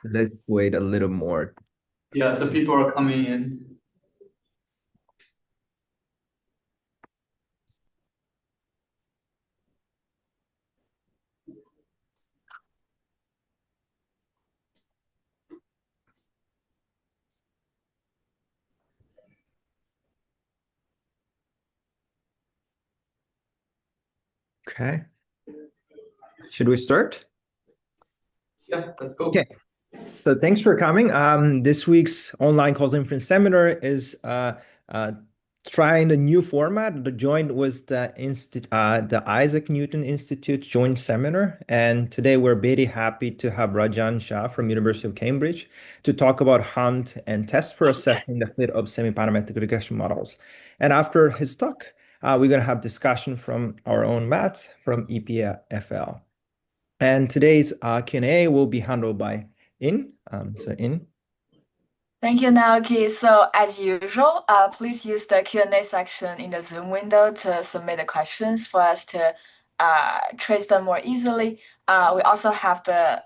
Let's wait a little more. Yeah, so people are coming in. Okay. Should we start? Yeah, let's go. Okay. So thanks for coming. This week's online causal inference seminar is trying a new format. The joint was the Isaac Newton Institute joint seminar, and today we're very happy to have Rajen Shah from University of Cambridge to talk about hunt and test for assessing the fit of semiparametric regression models. And after his talk, we're going to have discussion from our own Matt from EPFL. And today's Q&A will be handled by In. In. Thank you, Naoki. So as usual, please use the Q&A section in the Zoom window to submit the questions for us to trace them more easily. We also have the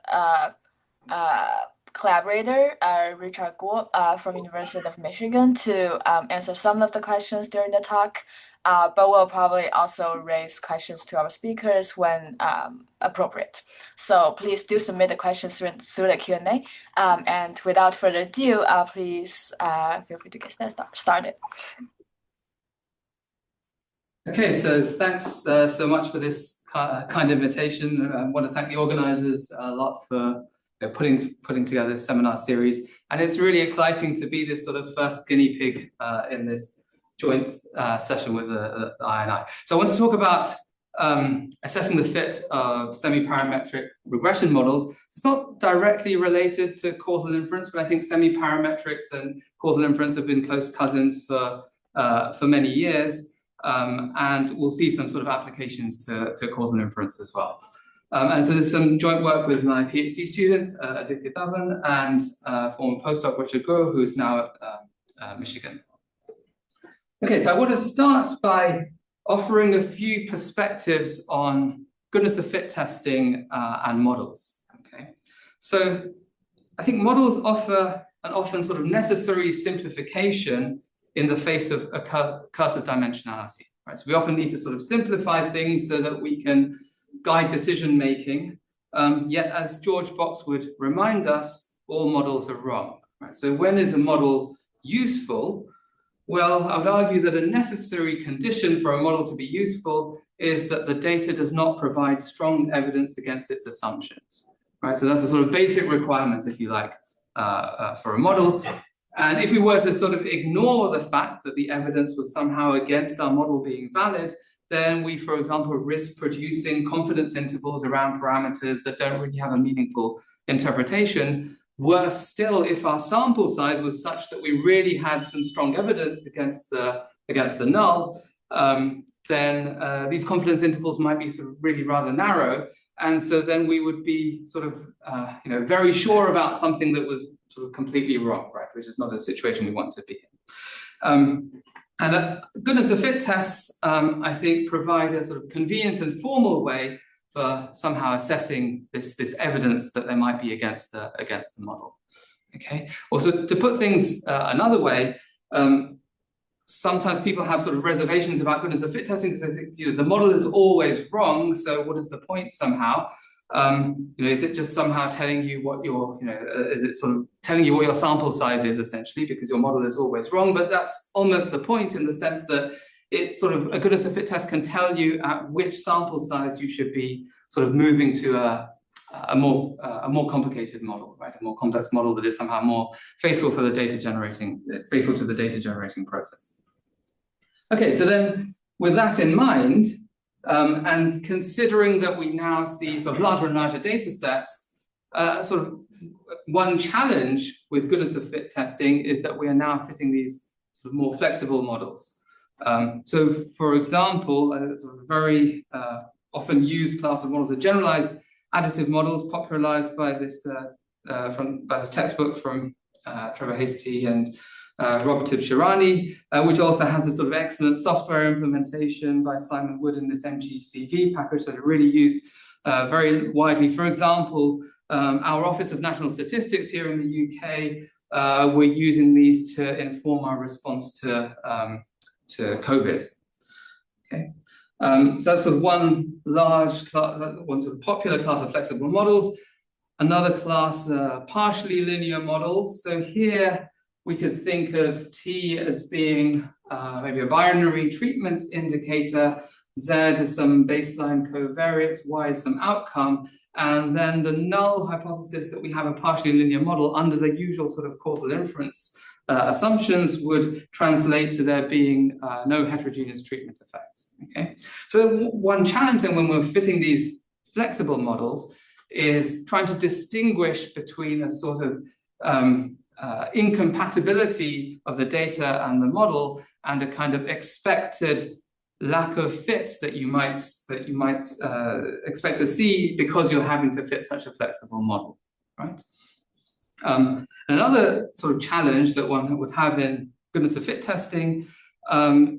collaborator, Richard Guo from University of Michigan to answer some of the questions during the talk. But we'll probably also raise questions to our speakers when appropriate. So please do submit the questions through the Q&A. And without further ado, please feel free to get started. Okay, so thanks so much for this kind invitation. I want to thank the organizers a lot for putting together this seminar series. And it's really exciting to be this sort of first guinea pig in this joint session with the INI. So I want to talk about assessing the fit of semiparametric regression models. It's not directly related to causal inference, but I think semiparametrics and causal inference have been close cousins for many years. And we'll see some sort of applications to causal inference as well. And so there's some joint work with my PhD students, Aditya Dhawan, and former postdoc Richard Guo, who is now at Michigan. Okay, so I want to start by offering a few perspectives on goodness of fit testing and models. Okay, so I think models offer an often sort of necessary simplification in the face of a curse of dimensionality. Right? So we often need to sort of simplify things so that we can guide decision making. Yet, as George Box would remind us, all models are wrong. Right? So when is a model useful? Well, I would argue that a necessary condition for a model to be useful is that the data does not provide strong evidence against its assumptions. Right? So that's a sort of basic requirement, if you like, for a model. And if we were to sort of ignore the fact that the evidence was somehow against our model being valid, then we, for example, risk producing confidence intervals around parameters that don't really have a meaningful interpretation. Worse still, if our sample size was such that we really had some strong evidence against the null, then these confidence intervals might be sort of really rather narrow. And so then we would be sort of very sure about something that was sort of completely wrong, right? Which is not a situation we want to be in. And goodness of fit tests, I think, provide a sort of convenient and formal way for somehow assessing this evidence that there might be against the model. Okay. Also, to put things another way, sometimes people have sort of reservations about goodness of fit testing because they think the model is always wrong. So what is the point somehow? Is it just somehow telling you what your, is it sort of telling you what your sample size is essentially because your model is always wrong? But that's almost the point in the sense that it sort of, a goodness of fit test can tell you at which sample size you should be sort of moving to a more complicated model, right? A more complex model that is somehow more faithful to the data generating process. Okay, so then with that in mind, and considering that we now see sort of larger and larger data sets, sort of one challenge with goodness of fit testing is that we are now fitting these sort of more flexible models. So, for example, a sort of very often used class of models are generalized additive models, popularized by this textbook from Trevor Hastie and Robotive Shirani, which also has a sort of excellent software implementation by Simon Wood in this MGCV package that are really used very widely. For example, our Office of National Statistics here in the UK, we're using these to inform our response to COVID. Okay, so that's sort of one large class, one sort of popular class of flexible models. Another class, partially linear models. So here we could think of T as being maybe a binary treatment indicator, Z is some baseline covariates, Y is some outcome, and then the null hypothesis that we have a partially linear model under the usual sort of causal inference assumptions would translate to there being no heterogeneous treatment effects. Okay, so one challenge then when we're fitting these flexible models is trying to distinguish between a sort of incompatibility of the data and the model and a kind of expected lack of fits that you might expect to see because you're having to fit such a flexible model, right? Another sort of challenge that one would have in goodness of fit testing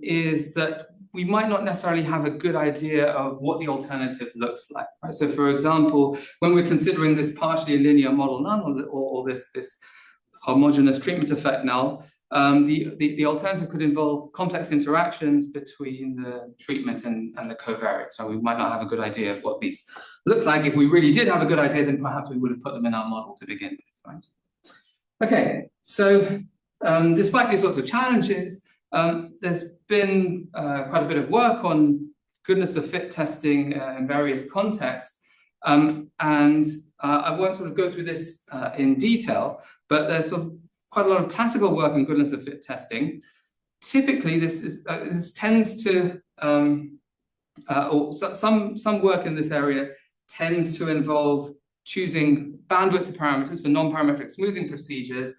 is that we might not necessarily have a good idea of what the alternative looks like, right? So for example, when we're considering this partially linear model null or this homogeneous treatment effect null, the alternative could involve complex interactions between the treatment and the covariates. So we might not have a good idea of what these look like. If we really did have a good idea, then perhaps we would have put them in our model to begin with, right? Okay, so despite these sorts of challenges, there's been quite a bit of work on goodness of fit testing in various contexts. And I won't sort of go through this in detail, but there's sort of quite a lot of classical work on goodness of fit testing. Typically, this tends to, or some work in this area tends to involve choosing bandwidth parameters for non-parametric smoothing procedures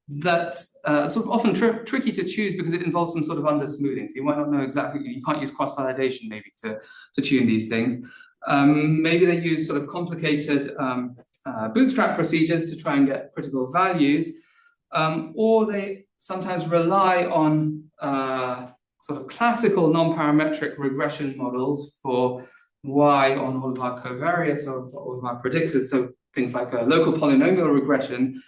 that sort of often tricky to choose because it involves some sort of under-smoothing. So you might not know exactly, you can't use cross-validation maybe to tune these things. Maybe they use sort of complicated bootstrap procedures to try and get critical values, or they sometimes rely on sort of classical non-parametric regression models for Y on all of our covariates or all of our predictors. So things like a local polynomial regression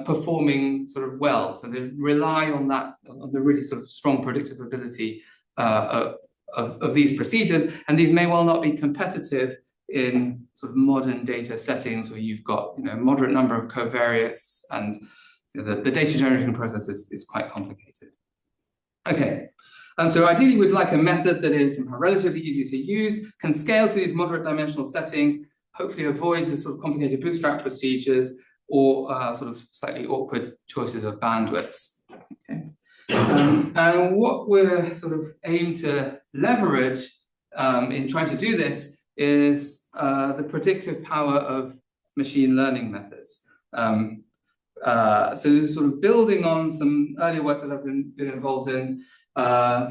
performing sort of well. So they rely on that, on the really sort of strong predictive ability of these procedures, and these may well not be competitive in sort of modern data settings where you've got a moderate number of covariates and the data generating process is quite complicated. Okay, so ideally we'd like a method that is relatively easy to use, can scale to these moderate dimensional settings, hopefully avoids the sort of complicated bootstrap procedures or sort of slightly awkward choices of bandwidths. Okay. And what we're sort of aim to leverage in trying to do this is the predictive power of machine learning methods. So sort of building on some earlier work that I've been involved in,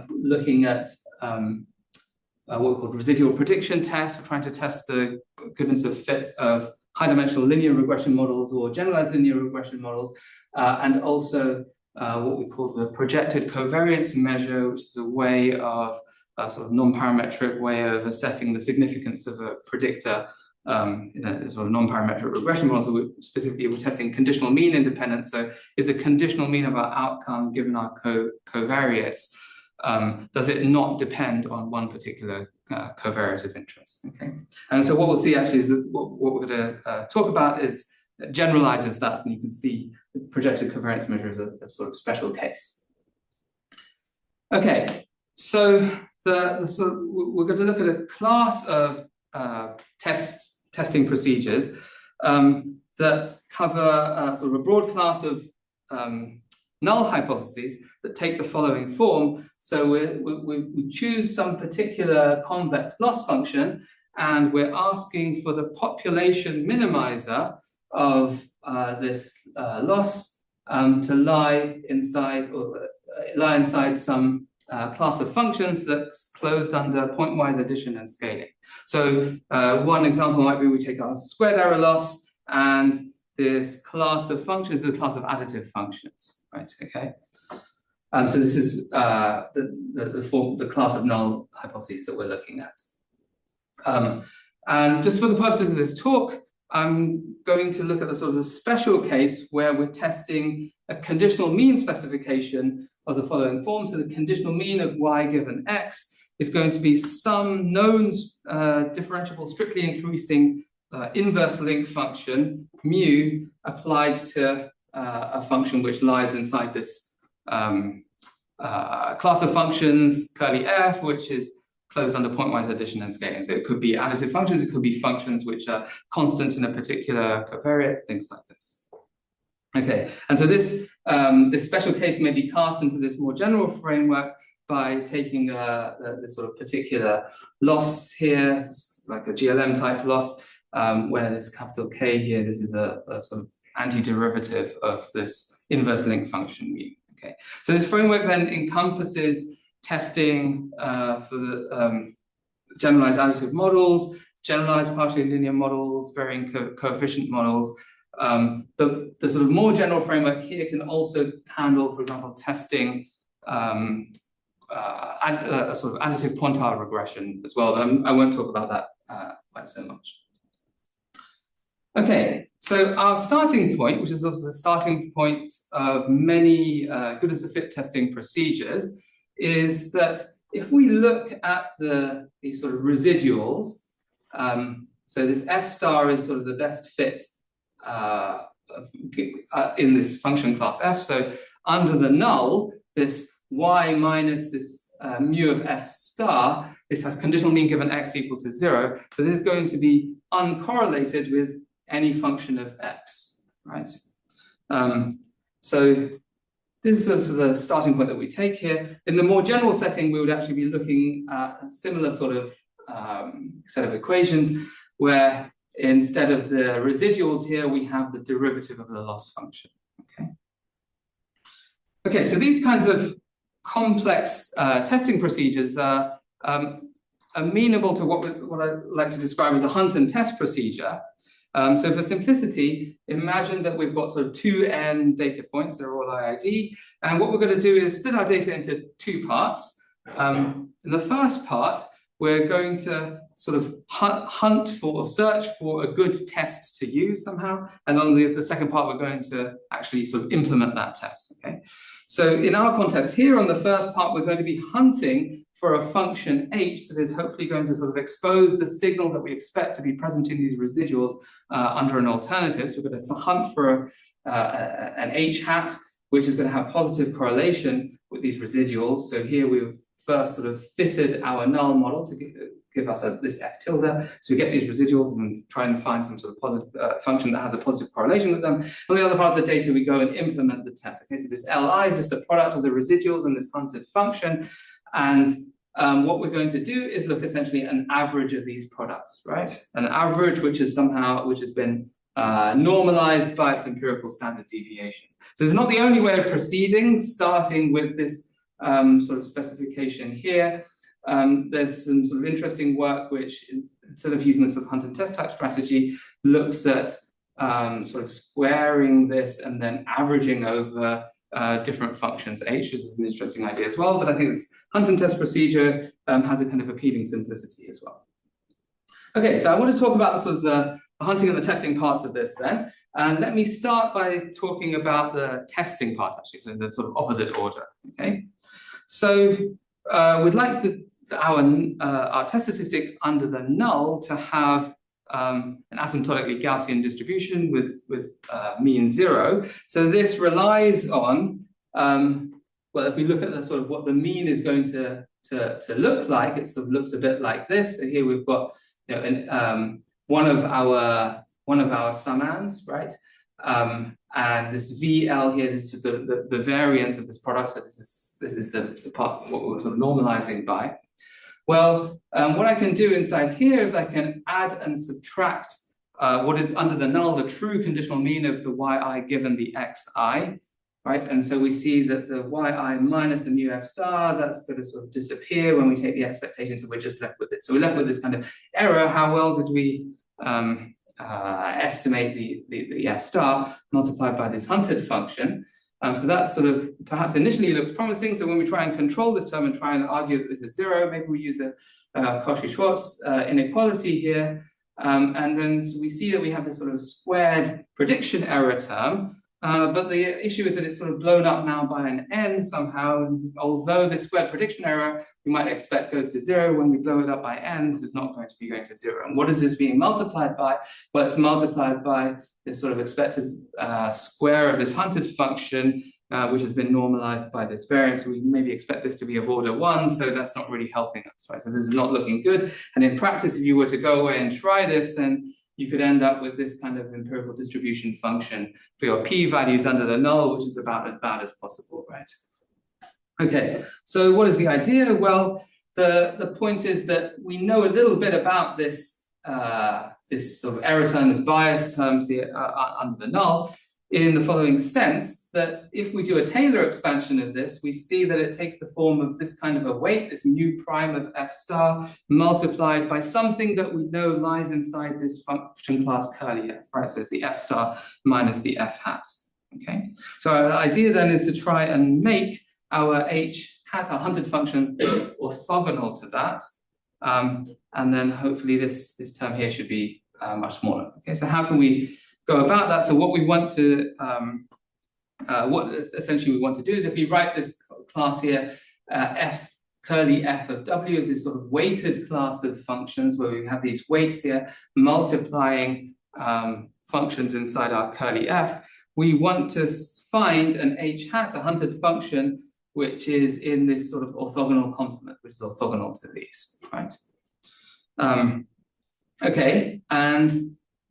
looking at what we call residual prediction tests. We're trying to test the goodness of fit of high-dimensional linear regression models or generalized linear regression models, and also what we call the projected covariance measure, which is a way of a sort of non-parametric way of assessing the significance of a predictor in a sort of non-parametric regression model. So we're testing conditional mean independence. So is the conditional mean of our outcome given our covariates, does it not depend on one particular covariate of interest? Okay, and so what we'll see actually is that what we're going to talk about is generalizes that, and you can see the projected covariance measure as a sort of special case. Okay, so we're going to look at a class of testing procedures that cover sort of a broad class of null hypotheses that take the following form. So we choose some particular convex loss function, and we're asking for the population minimizer of this loss to lie inside some class of functions that's closed under pointwise addition and scaling. So one example might be we take our squared error loss, and this class of functions is a class of additive functions, right? Okay. So this is the class of null hypotheses that we're looking at. And just for the purposes of this talk, I'm going to look at the sort of a special case where we're testing a conditional mean specification of the following form. So the conditional mean of y given x is going to be some known differentiable strictly increasing inverse link function mu applied to a function which lies inside this class of functions curly f, which is closed under pointwise addition and scaling. So it could be additive functions, it could be functions which are constant in a particular covariate, things like this. Okay, and so this special case may be cast into this more general framework by taking this sort of particular loss here, like a GLM type loss, where this capital K here, this is a sort of antiderivative of this inverse link function mu. Okay, so this framework then encompasses testing for the generalized additive models, generalized partially linear models, varying coefficient models. The sort of more general framework here can also handle, for example, testing a sort of additive quantile regression as well. But I won't talk about that quite so much. Okay, so our starting point, which is also the starting point of many goodness of fit testing procedures, is that if we look at these sort of residuals, so this f star is sort of the best fit in this function class f. So under the null, this y minus this mu of f star, this has conditional mean given x equal to 0. So this is going to be uncorrelated with any function of x, right? So this is sort of the starting point that we take here. In the more general setting, we would actually be looking at a similar sort of set of equations where instead of the residuals here, we have the derivative of the loss function, okay? Okay, so these kinds of complex testing procedures are amenable to what I like to describe as a hunt and test procedure. So for simplicity, imagine that we've got sort of 2n data points, they're all IID, and what we're going to do is split our data into two parts. In the first part, we're going to sort of hunt for or search for a good test to use somehow, and on the second part, we're going to actually sort of implement that test, okay? So in our context here on the first part, we're going to be hunting for a function h that is hopefully going to sort of expose the signal that we expect to be present in these residuals under an alternative. So we're going to hunt for an h hat, which is going to have positive correlation with these residuals. So here we've first sort of fitted our null model to give us this f tilde. So we get these residuals and try and find some sort of positive function that has a positive correlation with them. On the other part of the data, we go and implement the test. Okay, so this Li is just the product of the residuals and this hunted function. And what we're going to do is look essentially at an average of these products, right? An average which has been normalized by its empirical standard deviation. So it's not the only way of proceeding, starting with this sort of specification here. There's some sort of interesting work which, instead of using the sort of hunt and test type strategy, looks at sort of squaring this and then averaging over different functions h. This is an interesting idea as well, but I think this hunt and test procedure has a kind of appealing simplicity as well. Okay, so I want to talk about the sort of the hunting and the testing parts of this then. And let me start by talking about the testing part, actually, so in the sort of opposite order, okay? So we'd like our test statistic under the null to have an asymptotically Gaussian distribution with mean 0. So this relies on, well, if we look at the sort of what the mean is going to look like, it sort of looks a bit like this. So here we've got, you know, one of our summands, right? And this VL here, this is just the variance of this product. So this is the part what we're sort of normalizing by. Well, what I can do inside here is I can add and subtract what is under the null, the true conditional mean of the yi given the xi, right? And so we see that the yi minus the mu f star, that's going to sort of disappear when we take the expectation, so we're just left with it. So we're left with this kind of error. How well did we estimate the f star multiplied by this hunted function? So that sort of perhaps initially looks promising. So when we try and control this term and try and argue that this is 0, maybe we use a Cauchy-Schwarz inequality here. And then we see that we have this sort of squared prediction error term. But the issue is that it's sort of blown up now by an n somehow. And although the squared prediction error we might expect goes to 0, when we blow it up by n, this is not going to be going to 0. And what is this being multiplied by? Well, it's multiplied by this sort of expected square of this hunted function, which has been normalized by this variance. We maybe expect this to be of order 1, so that's not really helping us, right? So this is not looking good. And in practice, if you were to go away and try this, then you could end up with this kind of empirical distribution function for your p-values under the null, which is about as bad as possible, right? Okay, so what is the idea? Well, the point is that we know a little bit about this this sort of error term, this bias terms here under the null, in the following sense, that if we do a Taylor expansion of this, we see that it takes the form of this kind of a weight, this mu prime of f star, multiplied by something that we know lies inside this function class curly f, right? So it's the f star minus the f hat, okay? So our idea then is to try and make our h hat, our hunted function, orthogonal to that. And then hopefully this term here should be much smaller. Okay, so how can we go about that? So what we want to, what essentially we want to do is if we write this class here, f curly f of w is this sort of weighted class of functions where we have these weights here multiplying functions inside our curly f. We want to find an h hat, a hunted function, which is in this sort of orthogonal complement, which is orthogonal to these, right? Okay, and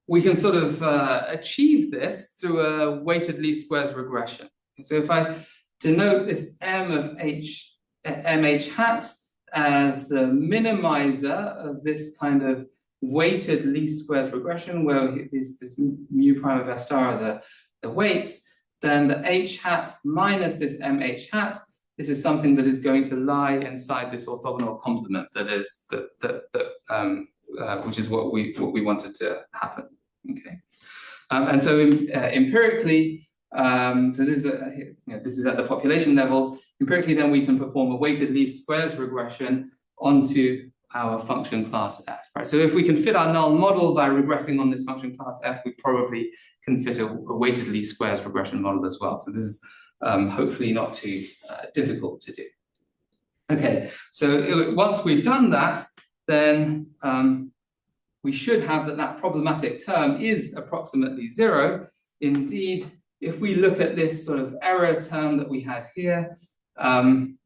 we can sort of achieve this through a weighted least squares regression. So if I denote this m of mh hat as the minimizer of this kind of weighted least squares regression, where this mu prime of f star are the weights, then the h hat minus this mh hat, this is something that is going to lie inside this orthogonal complement that is which is what we wanted to happen. Okay, and so empirically, so this is at the population level. Empirically, then we can perform a weighted least squares regression onto our function class f. Right. So if we can fit our null model by regressing on this function class f, we probably can fit a weighted least squares regression model as well. So this is hopefully not too difficult to do. Okay, so once we've done that, then we should have that problematic term is approximately 0. Indeed, if we look at this sort of error term that we had here, then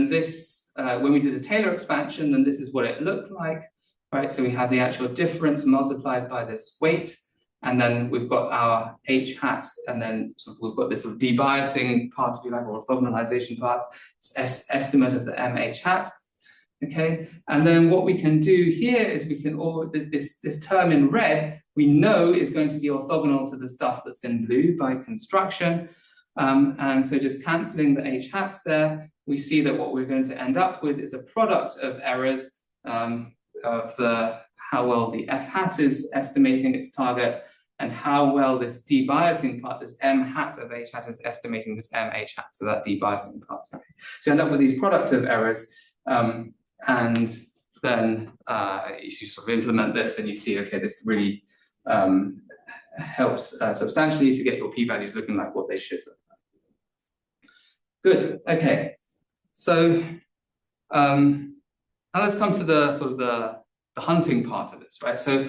this, when we did a Taylor expansion, then this is what it looked like, right? So we have the actual difference multiplied by this weight, and then we've got our h hat, and then we've got this sort of debiasing part, if you like, or orthogonalization part, it's estimate of the mh hat. Okay, and then what we can do here is we can, this term in red, we know is going to be orthogonal to the stuff that's in blue by construction. And so just cancelling the h hats there, we see that what we're going to end up with is a product of errors of how well the f hat is estimating its target and how well this debiasing part, this m hat of h hat is estimating this mh hat, so that debiasing part. Okay. So you end up with these product of errors. And then you sort of implement this and you see, okay, this really helps substantially to get your p-values looking like what they should look like. Good, okay. So now let's come to the sort of the hunting part of this, right? So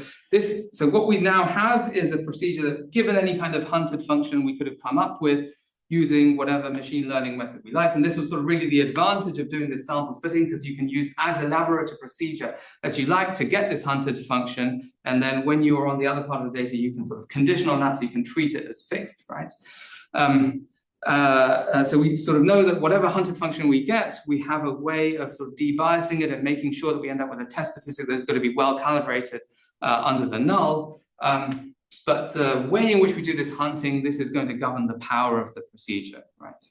what we now have is a procedure that, given any kind of hunted function we could have come up with, using whatever machine learning method we liked. And this was sort of really the advantage of doing this sample splitting, because you can use as elaborate a procedure as you like to get this hunted function. And then when you are on the other part of the data, you can sort of condition on that, so you can treat it as fixed, right? So we sort of know that whatever hunted function we get, we have a way of sort of debiasing it and making sure that we end up with a test statistic that's going to be well calibrated under the null. But the way in which we do this hunting, this is going to govern the power of the procedure, right?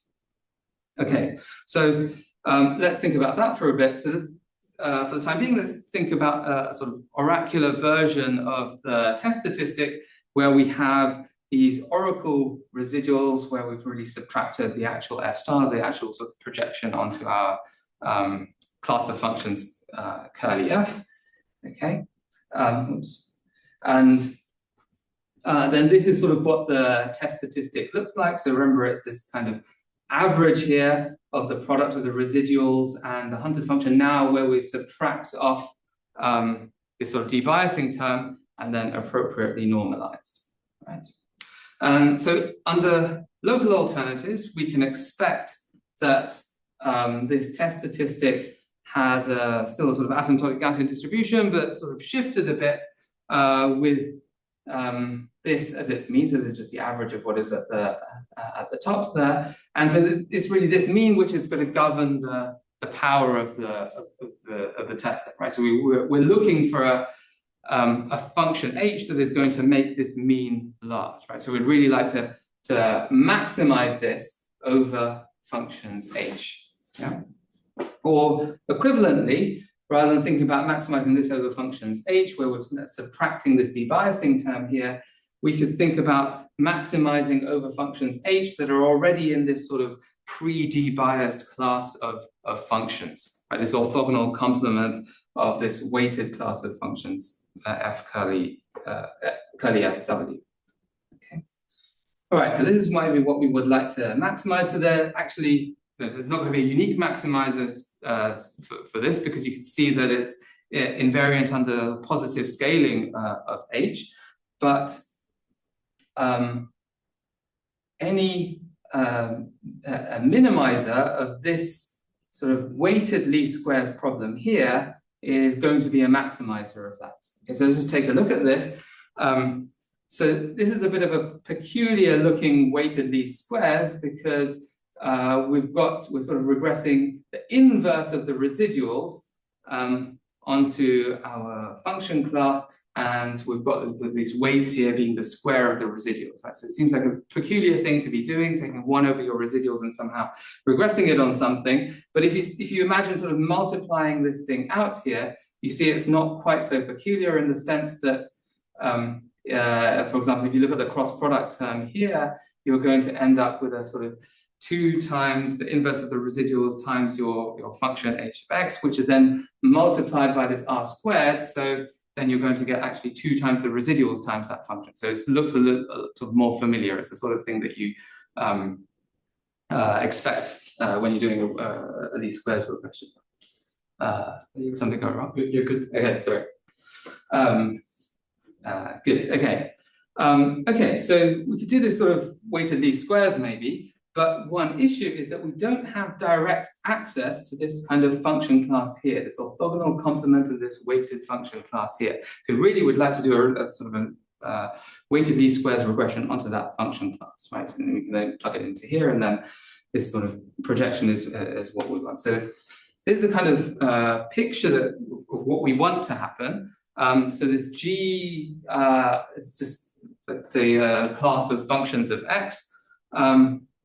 Okay, so let's think about that for a bit. So this, for the time being, let's think about a sort of oracular version of the test statistic where we have these oracle residuals where we've really subtracted the actual f star, the actual sort of projection onto our class of functions curly f. Okay, oops. And then this is sort of what the test statistic looks like. So remember, it's this kind of average here of the product of the residuals and the hunted function now where we subtract off this sort of debiasing term and then appropriately normalized, right? So under local alternatives, we can expect that this test statistic has still a sort of asymptotic Gaussian distribution, but sort of shifted a bit with this as its mean. So this is just the average of what is at the top there. And so it's really this mean which is going to govern the power of the test, right? So we're looking for a function h that is going to make this mean large, right? So we'd really like to maximize this over functions h, yeah? Or equivalently, rather than thinking about maximizing this over functions h, where we're subtracting this debiasing term here, we could think about maximizing over functions h that are already in this sort of pre-debiased class of functions, right? This orthogonal complement of this weighted class of functions, f curly fw. Okay. All right, so this is what we would like to maximize. So there actually, there's not going to be a unique maximizer for this, because you can see that it's invariant under positive scaling of h, but any a minimizer of this sort of weighted least squares problem here is going to be a maximizer of that. Okay, so let's just take a look at this. So this is a bit of a peculiar looking weighted least squares because we're sort of regressing the inverse of the residuals onto our function class, and we've got these weights here being the square of the residuals, right? So it seems like a peculiar thing to be doing, taking 1 over your residuals and somehow regressing it on something. But if you imagine sort of multiplying this thing out here, you see it's not quite so peculiar in the sense that, for example, if you look at the cross product term here, you're going to end up with a sort of 2 times the inverse of the residuals times your function h of x, which is then multiplied by this r squared. So then you're going to get actually 2 times the residuals times that function. So it looks a little sort of more familiar. It's the sort of thing that you expect when you're doing a least squares regression. Something going wrong? You're good. Okay, sorry. Good. Okay. Okay. So we could do this sort of weighted least squares maybe. But one issue is that we don't have direct access to this kind of function class here, this orthogonal complement of this weighted function class here. So we really would like to do a sort of a weighted least squares regression onto that function class, right? And we can then plug it into here, and then this sort of projection is what we want. So this is the kind of picture of what we want to happen. So this G is just, let's say, a class of functions of x.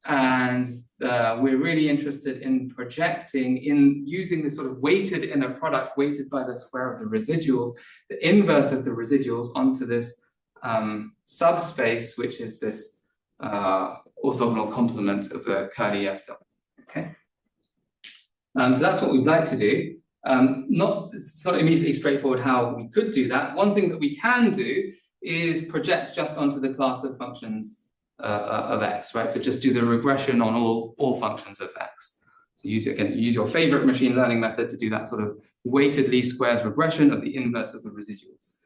And we're really interested in projecting, in using this sort of weighted inner product, weighted by the square of the residuals, the inverse of the residuals onto this subspace, which is this orthogonal complement of the curly FW. Okay. So that's what we'd like to do. It's not immediately straightforward how we could do that. One thing that we can do is project just onto the class of functions of x, right? So just do the regression on all functions of x. So use your favorite machine learning method to do that sort of weighted least squares regression of the inverse of the residuals.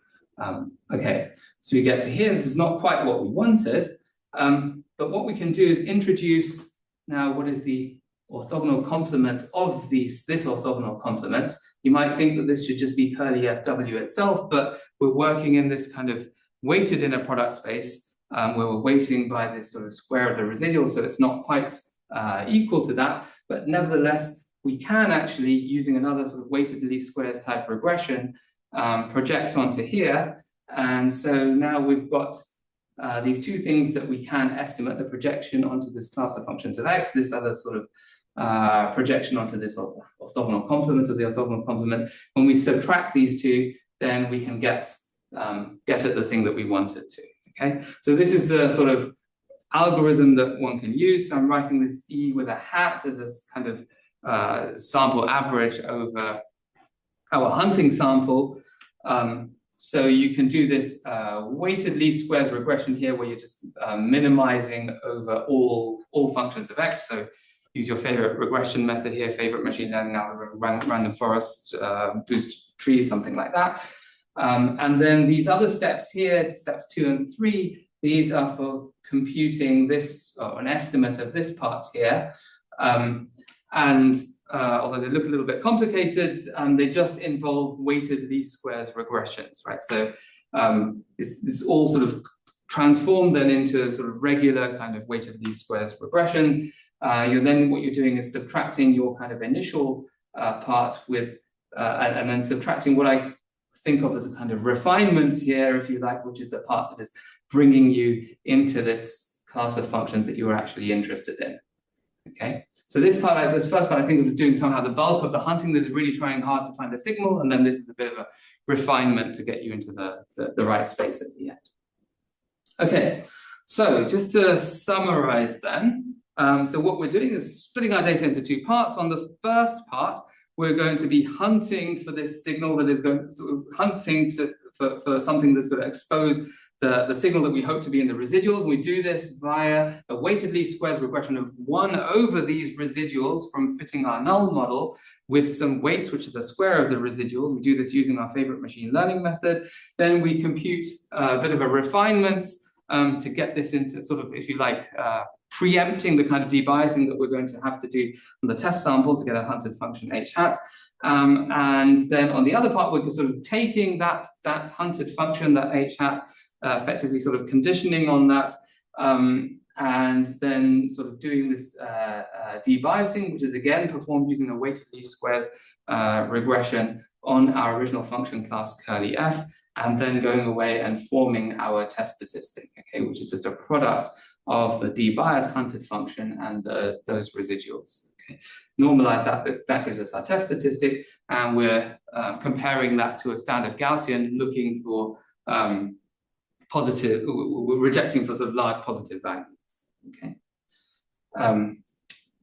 Okay, so we get to here. This is not quite what we wanted, but what we can do is introduce now what is the orthogonal complement of this orthogonal complement. You might think that this should just be curly FW itself, but we're working in this kind of weighted inner product space where we're weighting by this sort of square of the residual, so it's not quite equal to that, but nevertheless, we can actually, using another sort of weighted least squares type regression, project onto here. And so now we've got these 2 things that we can estimate, the projection onto this class of functions of x, this other sort of projection onto this orthogonal complement of the orthogonal complement. When we subtract these 2, then we can get at the thing that we wanted to. Okay, so this is a sort of algorithm that one can use. So I'm writing this E with a hat as a kind of sample average over our hunting sample. So you can do this weighted least squares regression here, where you're just minimizing over all functions of X. So use your favorite regression method here, favorite machine learning algorithm, random forest, boost trees, something like that. And then these other steps here, steps 2 and 3, these are for computing this, or an estimate of this part here. Although they look a little bit complicated, they just involve weighted least squares regressions, right? So it's all sort of transformed then into sort of regular kind of weighted least squares regressions. What you're doing is subtracting your kind of initial part with, and then subtracting what I think of as a kind of refinement here, if you like, which is the part that is bringing you into this class of functions that you are actually interested in. Okay, so this first part I think of as doing somehow the bulk of the hunting. That's really trying hard to find a signal, and then this is a bit of a refinement to get you into the right space at the end. Okay, so just to summarize then, so what we're doing is splitting our data into 2 parts. On the first part, we're going to be hunting for this signal that is going to, hunting for something that's going to expose the signal that we hope to be in the residuals. We do this via a weighted least squares regression of 1 over these residuals from fitting our null model with some weights, which is the square of the residuals. We do this using our favorite machine learning method. Then we compute a bit of a refinement to get this into sort of, if you like, preempting the kind of debiasing that we're going to have to do on the test sample to get a hunted function h hat. And then on the other part, we're sort of taking that hunted function, that h hat, effectively sort of conditioning on that, and then sort of doing this debiasing, which is again performed using a weighted least squares regression on our original function class curly f, and then going away and forming our test statistic, okay, which is just a product of the debiased hunted function and those residuals. Okay. Normalize that, that gives us our test statistic, and we're comparing that to a standard Gaussian, looking for positive, we're rejecting for sort of large positive values. Okay.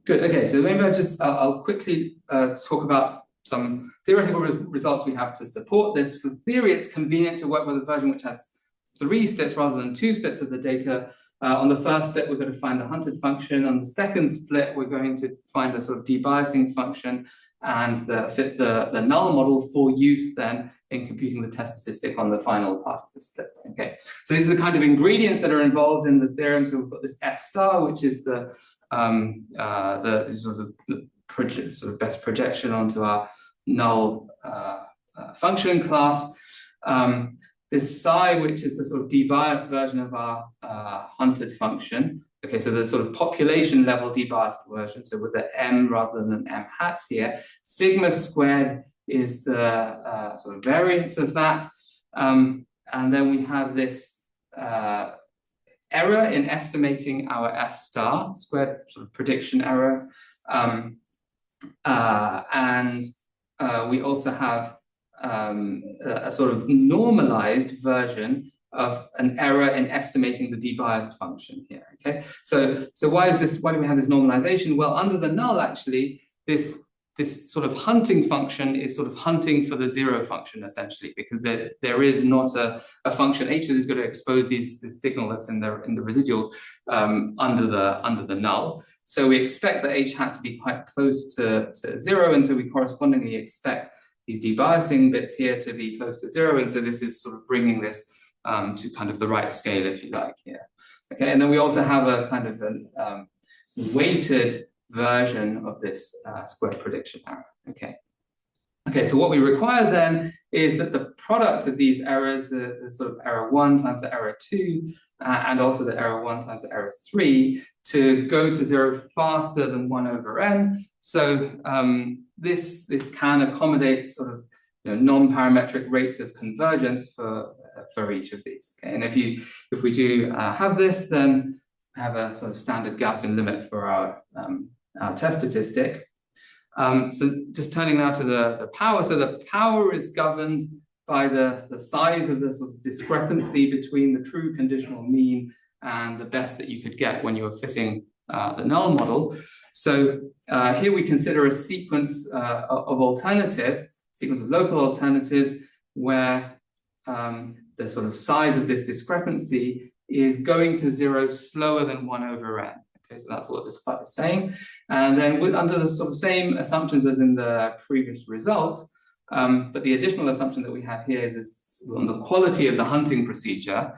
Good. Okay, so maybe I'll quickly talk about some theoretical results we have to support this. For theory, it's convenient to work with a version which has 3 splits rather than 2 splits of the data. On the first split, we're going to find the hunted function. On the second split, we're going to find the sort of debiasing function and fit the null model for use then in computing the test statistic on the final part of the split. Okay, so these are the kind of ingredients that are involved in the theorem. So we've got this f star, which is the sort of best projection onto our null function class. This psi, which is the sort of debiased version of our hunted function. Okay, so the sort of population level debiased version, so with the m rather than m hats here. Sigma squared is the sort of variance of that. And then we have this error in estimating our f star, squared sort of prediction error. We also have a sort of normalized version of an error in estimating the debiased function here. Okay, so why do we have this normalization? Well, under the null, actually, this sort of hunting function is sort of hunting for the 0 function, essentially, because there is not a function h that is going to expose this signal that's in the residuals under the null. So we expect the h hat to be quite close to 0, and so we correspondingly expect these debiasing bits here to be close to 0, and so this is sort of bringing this to kind of the right scale, if you like, here. Okay, and then we also have a kind of a weighted version of this squared prediction error. Okay. Okay, so what we require then is that the product of these errors, the sort of error 1 times the error 2, and also the error 1 times the error 3, to go to 0 faster than 1 over n. So this can accommodate sort of non-parametric rates of convergence for each of these. Okay, and if we do have this, then we have a sort of standard Gaussian limit for our test statistic. So just turning now to the power. So the power is governed by the size of the sort of discrepancy between the true conditional mean and the best that you could get when you were fitting the null model. So here we consider a sequence of alternatives, sequence of local alternatives, where the sort of size of this discrepancy is going to 0 slower than 1 over n. Okay, so that's what this part is saying. And then under the sort of same assumptions as in the previous result, but the additional assumption that we have here is on the quality of the hunting procedure.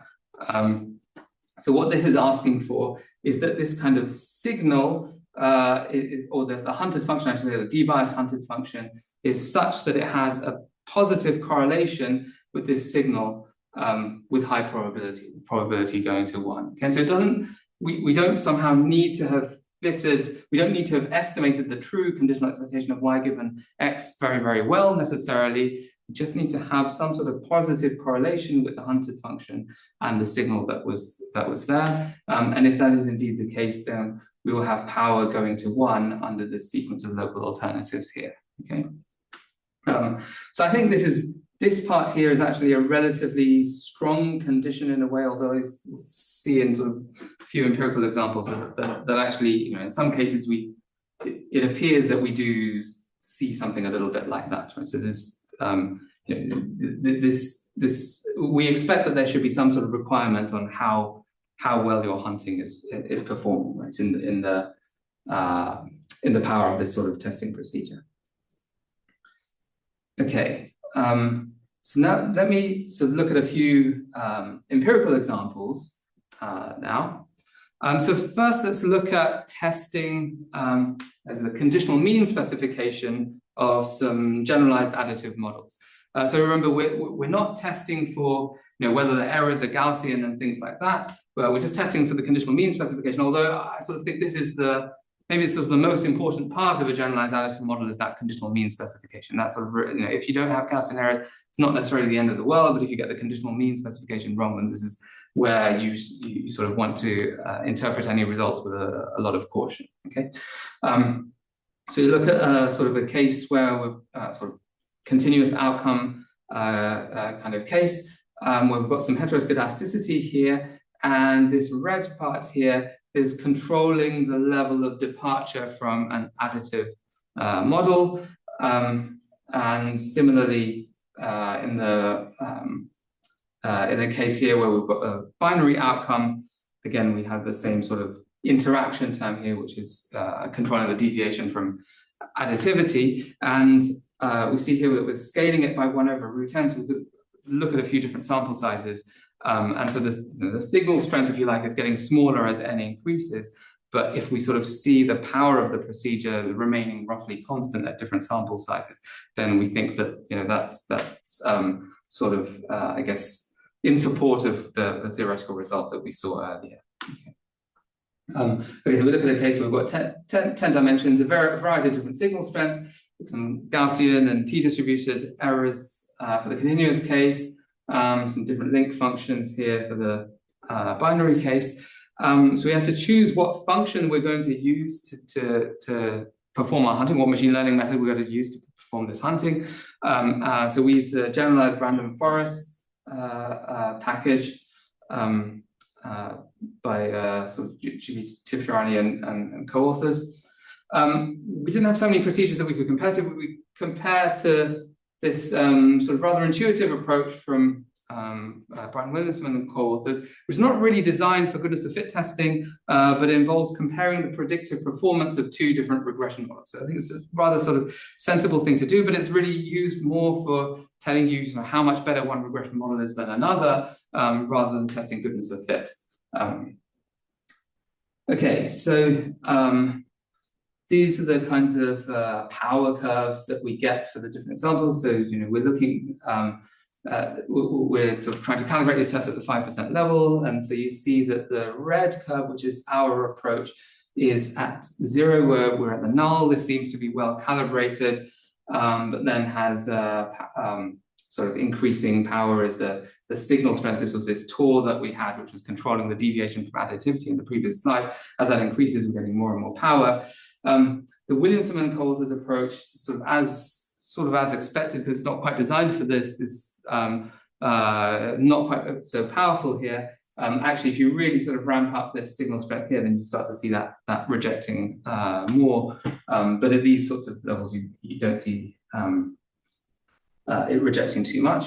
So what this is asking for is that this kind of signal or the hunted function, actually the debiased hunted function, is such that it has a positive correlation with this signal with high probability going to 1. Okay, so it doesn't, we don't somehow need to have fitted, we don't need to have estimated the true conditional expectation of y given x very, very well necessarily. We just need to have some sort of positive correlation with the hunted function and the signal that was there. And if that is indeed the case, then we will have power going to 1 under the sequence of local alternatives here. Okay. So I think this part here is actually a relatively strong condition in a way, although we'll see in sort of a few empirical examples that actually, you know, in some cases it appears that we do see something a little bit like that. Right? So this, you know, we expect that there should be some sort of requirement on how well your hunting is performing, right? In the power of this sort of testing procedure. Okay. So now let me sort of look at a few empirical examples now. So first, let's look at testing as the conditional mean specification of some generalized additive models. So remember, we're not testing for, you know, whether the errors are Gaussian and things like that, but we're just testing for the conditional mean specification. Although I sort of think this is maybe sort of the most important part of a generalized additive model is that conditional mean specification. That's sort of, you know, if you don't have Gaussian errors, it's not necessarily the end of the world, but if you get the conditional mean specification wrong, then this is where you sort of want to interpret any results with a lot of caution. Okay, so you look at sort of a case where we're sort of continuous outcome kind of case, where we've got some heteroscedasticity here, and this red part here is controlling the level of departure from an additive model. And similarly, in the case here where we've got a binary outcome, again, we have the same sort of interaction term here, which is controlling the deviation from additivity. And we see here that we're scaling it by 1 over root n, so we could look at a few different sample sizes. And so the signal strength, if you like, is getting smaller as n increases. But if we sort of see the power of the procedure remaining roughly constant at different sample sizes, then we think that, you know, that's sort of, I guess, in support of the theoretical result that we saw earlier. Okay, so we look at a case where we've got 10 dimensions, a variety of different signal strengths, some Gaussian and t-distributed errors for the continuous case, some different link functions here for the binary case. So we have to choose what function we're going to use to perform our hunting, what machine learning method we're going to use to perform this hunting. So we use the generalized random forest package by sort of Tipshirani and co-authors. We didn't have so many procedures that we could compare to, but we compare to this sort of rather intuitive approach from Brian Williamson and co-authors, which is not really designed for goodness of fit testing, but involves comparing the predictive performance of 2 different regression models. So I think it's a rather sort of sensible thing to do, but it's really used more for telling you, how much better one regression model is than another, rather than testing goodness of fit. Okay, so these are the kinds of power curves that we get for the different examples. So, you know, we're looking, we're sort of trying to calibrate these tests at the 5% level. And so you see that the red curve, which is our approach, is at 0, where we're at the null. This seems to be well calibrated, but then has sort of increasing power as the signal strength. This was this Tor that we had, which was controlling the deviation from additivity in the previous slide. As that increases, we're getting more and more power. The Williamson and co-authors approach sort of sort of as expected because it's not quite designed for this, is not quite so powerful here. Actually, if you really sort of ramp up this signal strength here, then you start to see that rejecting more. But at these sorts of levels, you don't see it rejecting too much.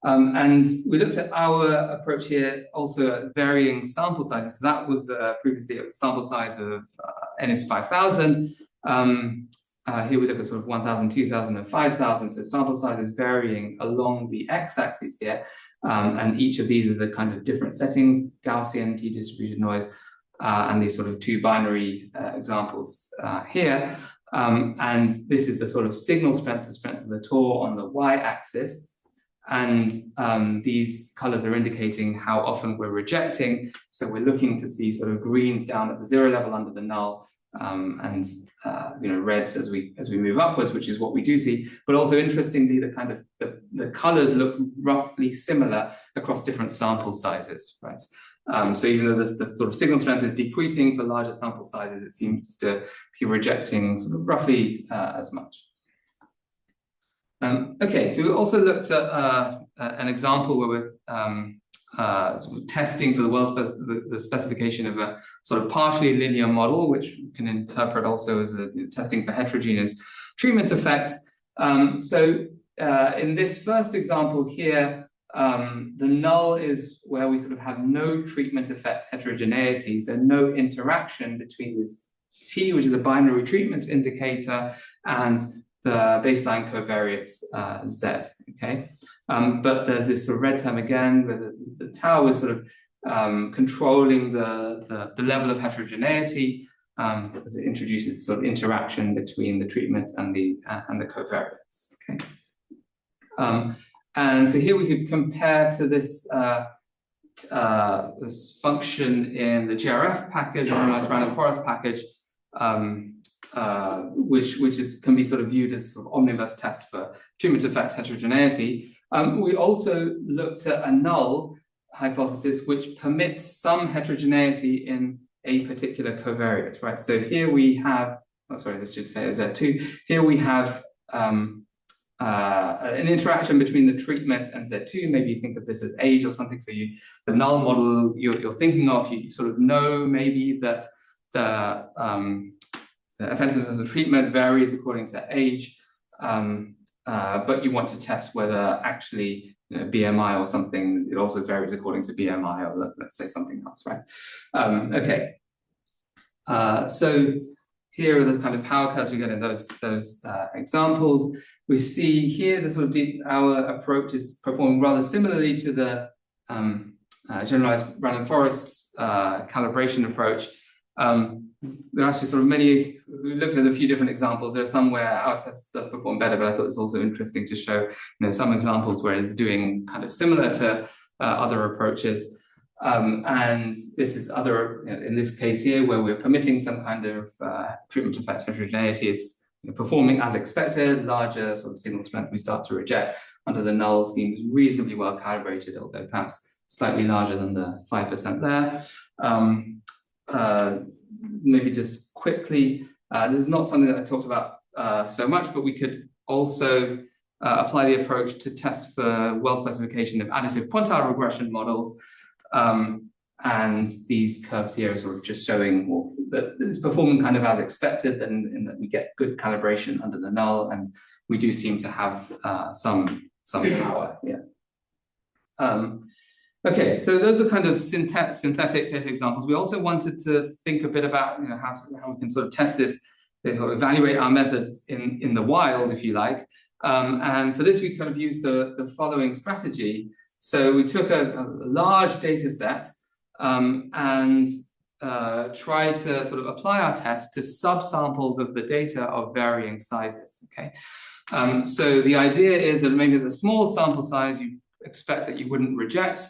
And we looked at our approach here also at varying sample sizes. So that was previously a sample size of n is 5,000. Here we look at sort of 1,000, 2,000, and 5,000. So sample sizes varying along the x-axis here. And each of these are the kind of different settings, Gaussian, t-distributed noise, and these sort of two binary examples here. And this is the sort of signal strength, the strength of the Tor on the y-axis. And these colors are indicating how often we're rejecting. So we're looking to see sort of greens down at the 0 level under the null, and reds as we move upwards, which is what we do see. But also interestingly, the kind of the colors look roughly similar across different sample sizes, right? So even though the sort of signal strength is decreasing for larger sample sizes, it seems to be rejecting sort of roughly as much. Okay, so we also looked at an example where we're sort of testing for the specification of a sort of partially linear model, which we can interpret also as testing for heterogeneous treatment effects. So in this first example here, the null is where we sort of have no treatment effect heterogeneity, so no interaction between this T, which is a binary treatment indicator, and the baseline covariates Z, okay? But there's this sort of red term again, where the tau is sort of controlling the level of heterogeneity as it introduces sort of interaction between the treatment and the covariates, okay? And so here we could compare to this this function in the GRF package, generalized random forest package, which can be sort of viewed as sort of omnibus test for treatment effect heterogeneity. We also looked at a null hypothesis which permits some heterogeneity in a particular covariate, right? So here we have, oh sorry, this should say a Z2. Here we have an interaction between the treatment and Z2. Maybe you think of this as age or something. So the null model you're thinking of, you sort of know maybe that the effectiveness of the treatment varies according to age, but you want to test whether actually BMI or something, it also varies according to BMI, or let's say something else, right? Okay. So here are the kind of power curves we get in those examples. We see here the sort of our approach is performing rather similarly to the generalized random forests calibration approach. There are actually sort of many, we looked at a few different examples. There are some where our test does perform better, but I thought it's also interesting to show some examples where it's doing kind of similar to other approaches. And this is other, in this case here, where we're permitting some kind of treatment effect heterogeneity. It's performing as expected, larger sort of signal strength we start to reject under the null seems reasonably well calibrated, although perhaps slightly larger than the 5% there. Maybe just quickly, this is not something that I talked about so much, but we could also apply the approach to test for well specification of additive quantile regression models. And these curves here are sort of just showing that it's performing kind of as expected, and that we get good calibration under the null, and we do seem to have some power here. Okay, so those are kind of synthetic data examples. We also wanted to think a bit about how we can sort of test this, evaluate our methods in the wild, if you like. And for this, we kind of used the following strategy. So we took a large data set and tried to sort of apply our test to subsamples of the data of varying sizes, okay? So the idea is that maybe at the small sample size, you expect that you wouldn't reject,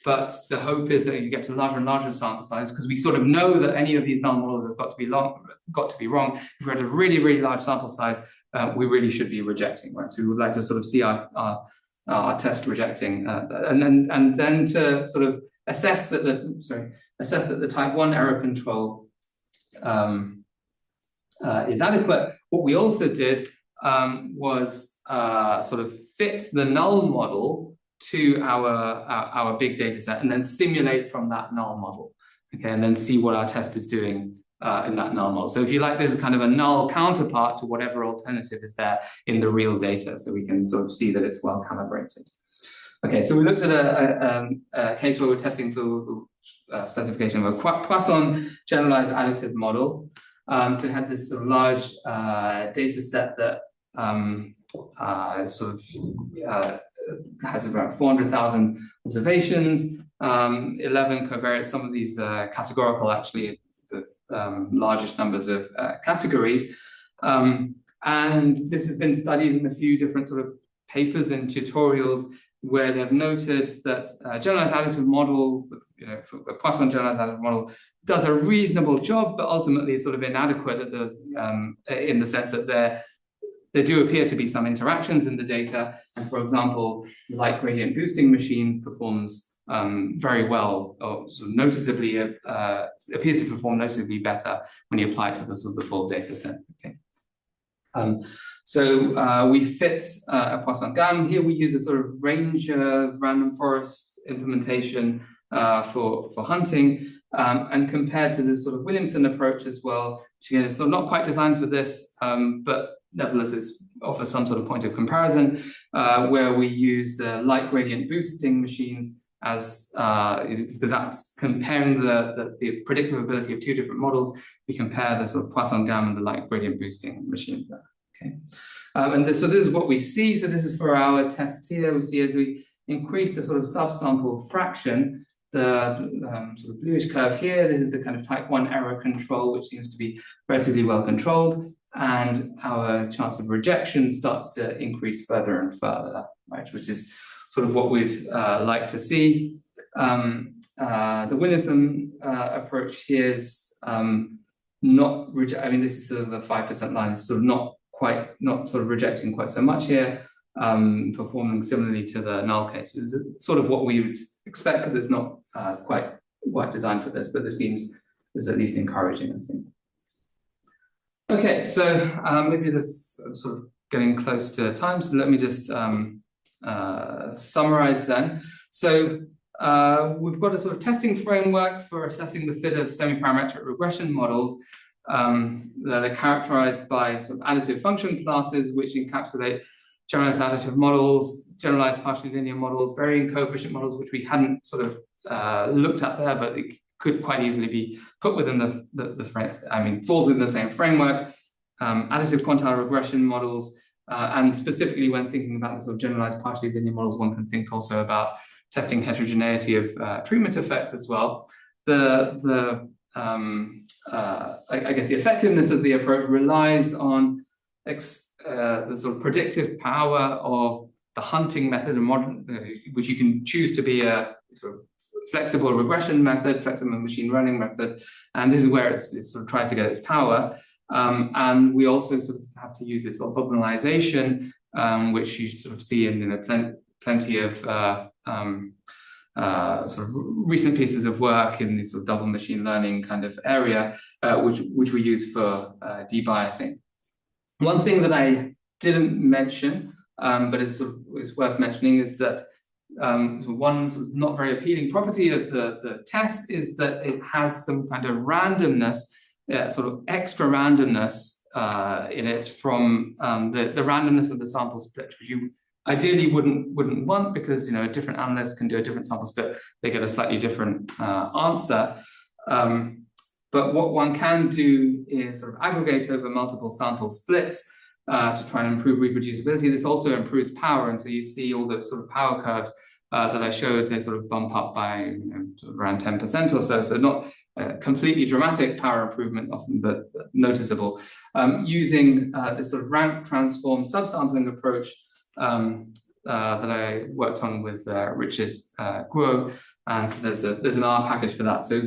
but the hope is that you get to larger and larger sample sizes, because we sort of know that any of these null models has got to be wrong. If we're at a really, really large sample size, we really should be rejecting, right? So we would like to sort of see our test rejecting, and then to sort of assess that the type 1 error control is adequate. What we also did was sort of fit the null model to our big data set and then simulate from that null model, okay, and then see what our test is doing in that null model. So if you like, this is kind of a null counterpart to whatever alternative is there in the real data, so we can sort of see that it's well calibrated. Okay, so we looked at a case where we're testing for the specification of a Poisson generalized additive model. So we had this sort of large data set that sort of has about 400,000 observations, 11 covariates, some of these categorical, actually, the largest numbers of categories. And this has been studied in a few different sort of papers and tutorials where they've noted that generalized additive model, a Poisson generalized additive model, does a reasonable job, but ultimately is sort of inadequate at those, in the sense that there do appear to be some interactions in the data. And for example, light gradient boosting machines performs very well, or sort of noticeably, appears to perform noticeably better when you apply it to the sort of the full data set. Okay. So we fit a Poisson GAM. Here we use a sort of ranger random forest implementation for hunting, and compared to this sort of Williamson approach as well, which again is sort of not quite designed for this, but nevertheless it offers some sort of point of comparison, where we use light gradient boosting machines as because that's comparing the predictive ability of two different models. We compare the sort of Poisson GAM and the light gradient boosting machines there. Okay, so this is what we see. So this is for our test here. We see as we increase the sort of subsample fraction, the sort of bluish curve here, this is the kind of type 1 error control, which seems to be relatively well controlled, and our chance of rejection starts to increase further and further, right, which is sort of what we'd like to see. The Williamson approach here is not, I mean, this is sort of the 5% line, is sort of not sort of rejecting quite so much here, performing similarly to the null case. This is sort of what we would expect, because it's not quite designed for this, but this seems is at least encouraging, I think. Okay, so maybe this is sort of getting close to time, so let me just summarize then. So we've got a sort of testing framework for assessing the fit of semiparametric regression models that are characterized by sort of additive function classes, which encapsulate generalized additive models, generalized partially linear models, varying coefficient models, which we hadn't sort of looked at there, but it could quite easily be put within the frame, I mean, falls within the same framework, additive quantile regression models, and specifically when thinking about the sort of generalized partially linear models, one can think also about testing heterogeneity of treatment effects as well. I guess the effectiveness of the approach relies on the sort of predictive power of the hunting method, which you can choose to be a sort of flexible regression method, flexible machine learning method, and this is where it sort of tries to get its power. And we also sort of have to use this orthogonalization, which you sort of see in plenty of sort of recent pieces of work in this sort of double machine learning kind of area, which we use for debiasing. One thing that I didn't mention, but is worth mentioning, is that one sort of not very appealing property of the test is that it has some kind of randomness, sort of extra randomness in it from the randomness of the sample split, which you ideally wouldn't want, because a different analyst can do a different sample split, they get a slightly different answer. But what one can do is sort of aggregate over multiple sample splits to try and improve reproducibility. This also improves power, and so you see all the sort of power curves that I showed, they sort of bump up by sort of around 10% or so. So not completely dramatic power improvement often, but noticeable. Using this sort of rank transform subsampling approach that I worked on with Richard Guo, and so there's an R package for that. So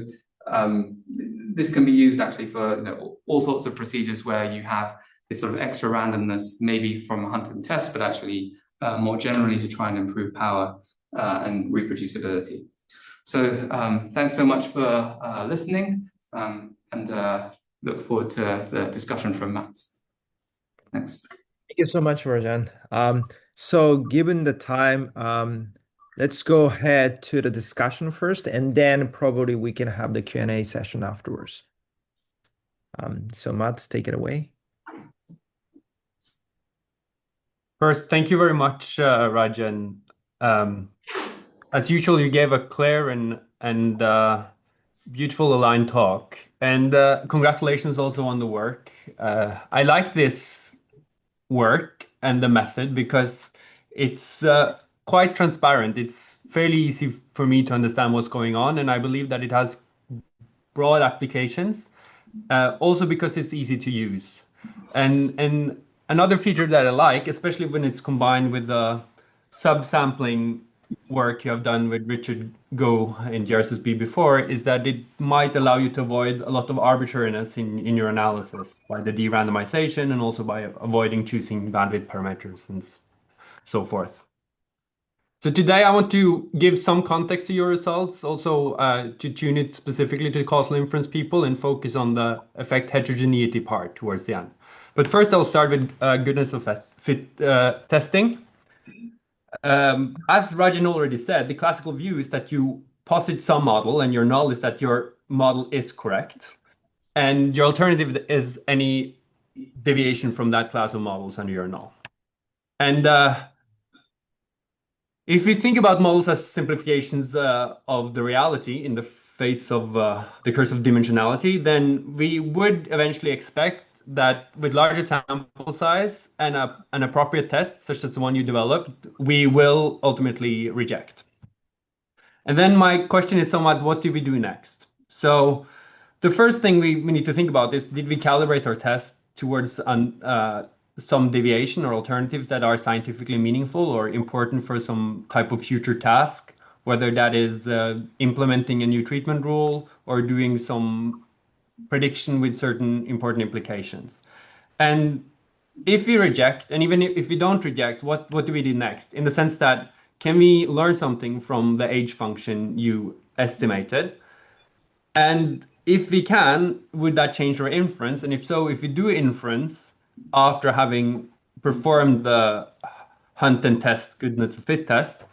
this can be used actually for all sorts of procedures where you have this sort of extra randomness, maybe from a hunt and test, but actually more generally to try and improve power and reproducibility. So thanks so much for listening, and look forward to the discussion from Matt. Thanks. Thank you so much, Rajan. So given the time, let's go ahead to the discussion first, and then probably we can have the Q&A session afterwards. So Mats, take it away. First, thank you very much, Rajan. As usual, you gave a clear and beautiful aligned talk, and congratulations also on the work. I like this work and the method because it's quite transparent. It's fairly easy for me to understand what's going on, and I believe that it has broad applications. Also because it's easy to use. And another feature that I like, especially when it's combined with the subsampling work you have done with Richard Go in GRSSB before, is that it might allow you to avoid a lot of arbitrariness in your analysis by the de-randomization and also by avoiding choosing bandwidth parameters and so forth. So today I want to give some context to your results, also to tune it specifically to causal inference people and focus on the effect heterogeneity part towards the end. But first I'll start with goodness of fit testing. As Rajan already said, the classical view is that you posit some model and your null is that your model is correct. And your alternative is any deviation from that class of models under your null. And if we think about models as simplifications of the reality in the face of the curse of dimensionality, then we would eventually expect that with larger sample size and an appropriate test, such as the one you developed, we will ultimately reject. And then my question is somewhat, what do we do next? So the first thing we need to think about is, did we calibrate our test towards some deviation or alternatives that are scientifically meaningful or important for some type of future task, whether that is implementing a new treatment rule or doing some prediction with certain important implications. And if we reject, and even if we don't reject, what do we do next? In the sense that, can we learn something from the age function you estimated? And if we can, would that change our inference? And if so, if we do inference after having performed the hunt and test goodness of fit test,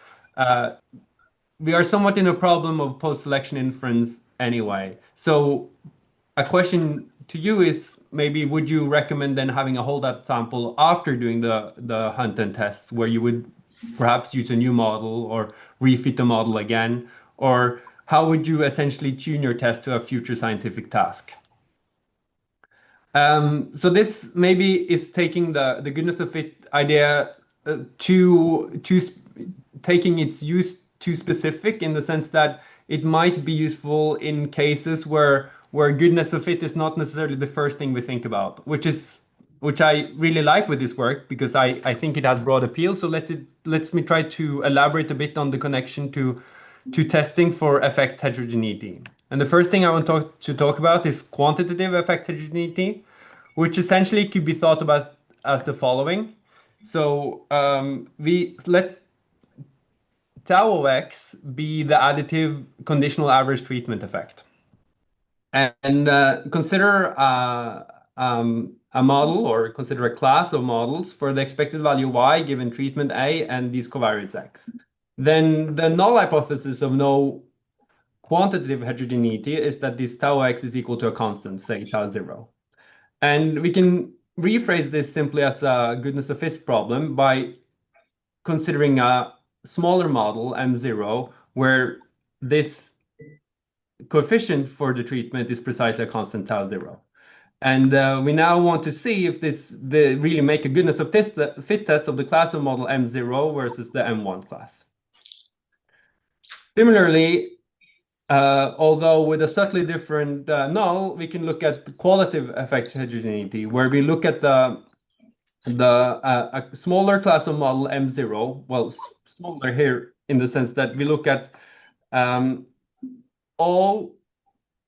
we are somewhat in a problem of post-selection inference anyway. So a question to you is, maybe would you recommend then having a holdout sample after doing the hunt and test, where you would perhaps use a new model or refit the model again? Or how would you essentially tune your test to a future scientific task? So this maybe is taking the goodness of fit idea to taking its use too specific, in the sense that it might be useful in cases where goodness of fit is not necessarily the first thing we think about, which I really like with this work, because I think it has broad appeal. So let's me try to elaborate a bit on the connection to testing for effect heterogeneity. And the first thing I want to talk about is quantitative effect heterogeneity, which essentially could be thought about as the following. So we let tau of x be the additive conditional average treatment effect. And consider a model, or consider a class of models for the expected value y given treatment A and these covariates x. Then the null hypothesis of no quantitative heterogeneity is that this tau x is equal to a constant, say tau 0. And we can rephrase this simply as a goodness of fit problem by considering a smaller model, M0, where this coefficient for the treatment is precisely a constant tau 0. And we now want to see if they really make a goodness of fit test of the class of model M0 versus the M1 class. Similarly, although with a subtly different null, we can look at the qualitative effect heterogeneity, where we look at a smaller class of model M0, well, smaller here in the sense that we look at all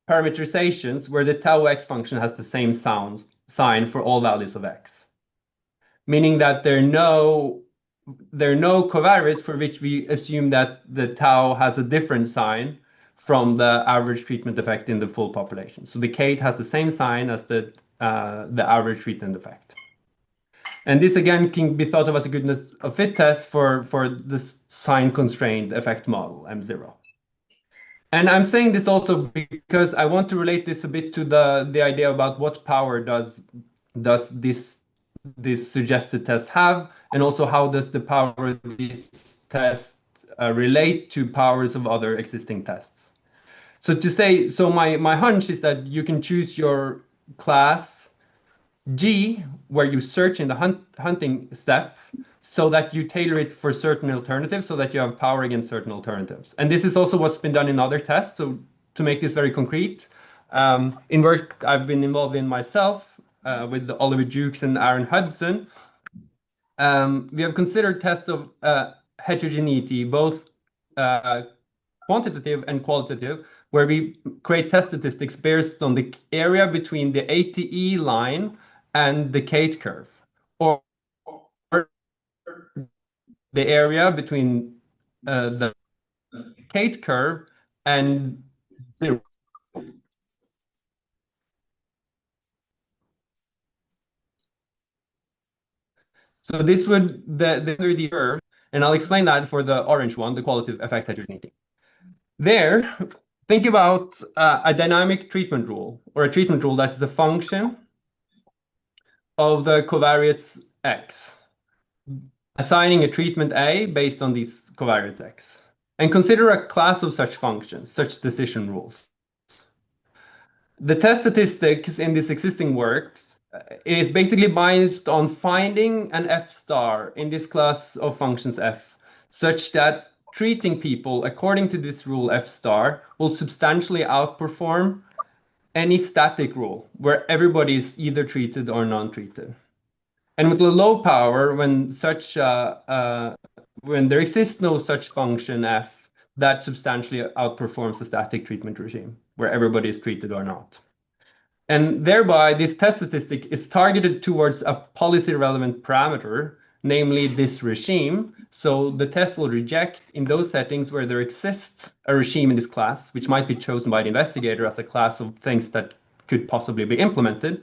parameterizations where the tau x function has the same sign for all values of x, meaning that there are no covariates for which we assume that the tau has a different sign from the average treatment effect in the full population. So the kate has the same sign as the average treatment effect. And this again can be thought of as a goodness of fit test for this sign constrained effect model M0. And I'm saying this also because I want to relate this a bit to the idea about what power does this suggested test have, and also how does the power of these tests relate to powers of other existing tests. So to say, so my hunch is that you can choose your class G, where you search in the hunting step, so that you tailor it for certain alternatives, so that you have power against certain alternatives. And this is also what's been done in other tests. So to make this very concrete, in work I've been involved in myself with Oliver Jukes and Aaron Hudson, we have considered tests of heterogeneity, both quantitative and qualitative, where we create test statistics based on the area between the ATE line and the Kate curve, or the area between the Kate curve and 0. So this would the curve, and I'll explain that for the orange one, the qualitative effect heterogeneity. There, think about a dynamic treatment rule, or a treatment rule that is a function of the covariates x, assigning a treatment A based on these covariates x. And consider a class of such functions, such decision rules. The test statistics in this existing works is basically based on finding an f star in this class of functions f, such that treating people according to this rule f star will substantially outperform any static rule where everybody is either treated or non-treated. And with the low power, when there exists no such function f, that substantially outperforms the static treatment regime, where everybody is treated or not. And thereby, this test statistic is targeted towards a policy-relevant parameter, namely this regime. So the test will reject in those settings where there exists a regime in this class, which might be chosen by the investigator as a class of things that could possibly be implemented.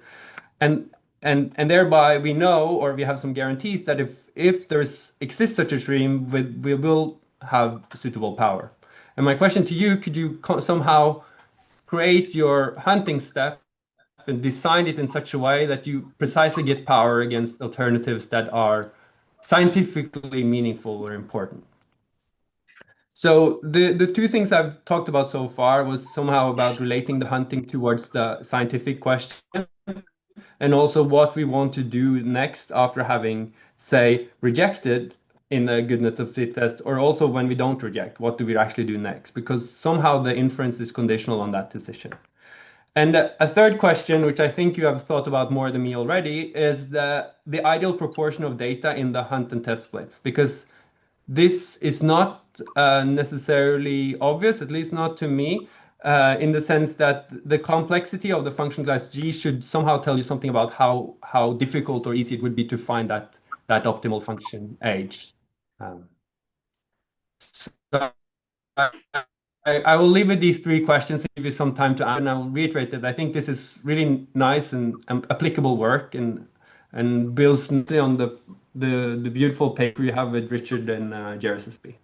And thereby we know, or we have some guarantees that if there exists such a regime, we will have suitable power. And my question to you, could you somehow create your hunting step and design it in such a way that you precisely get power against alternatives that are scientifically meaningful or important? So the two things I've talked about so far was somehow about relating the hunting towards the scientific question, and also what we want to do next after having, say, rejected in a goodness of fit test, or also when we don't reject, what do we actually do next? Because somehow the inference is conditional on that decision. And a third question, which I think you have thought about more than me already, is the ideal proportion of data in the hunt and test splits, because this is not necessarily obvious, at least not to me, in the sense that the complexity of the function class G should somehow tell you something about how difficult or easy it would be to find that optimal function H. So I will leave with these three questions and give you some time to answer, and I will reiterate that I think this is really nice and applicable work, and builds on the beautiful paper you have with Richard and JRSSB.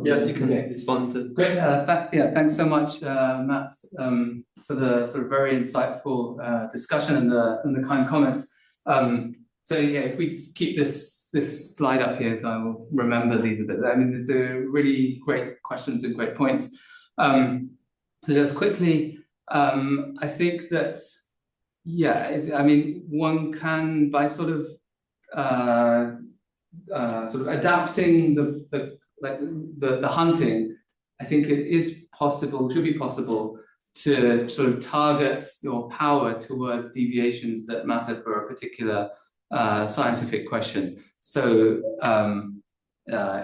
Yeah, you can respond to. Great. Thanks so much, Mats, for the sort of very insightful discussion and the kind comments. So yeah, if we just keep this slide up here, so I will remember these a bit. I mean, these are really great questions and great points. So just quickly, I think that I mean, one can, by sort of adapting the hunting, I think it is possible, should be possible, to sort of target your power towards deviations that matter for a particular scientific question. So I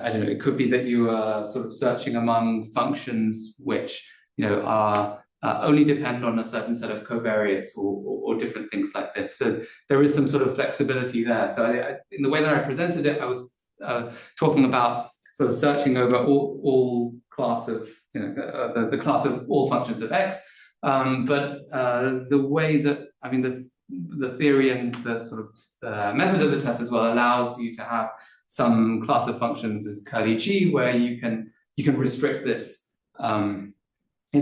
don't know, it could be that you are sort of searching among functions which, you know, are only depend on a certain set of covariates or different things like this. So there is some sort of flexibility there. So in the way that I presented it, I was talking about sort of searching over all class of, you know, the class of all functions of x. But the way that I mean, the theory and the sort of method of the test as well allows you to have some class of functions as curly G, where you can restrict this in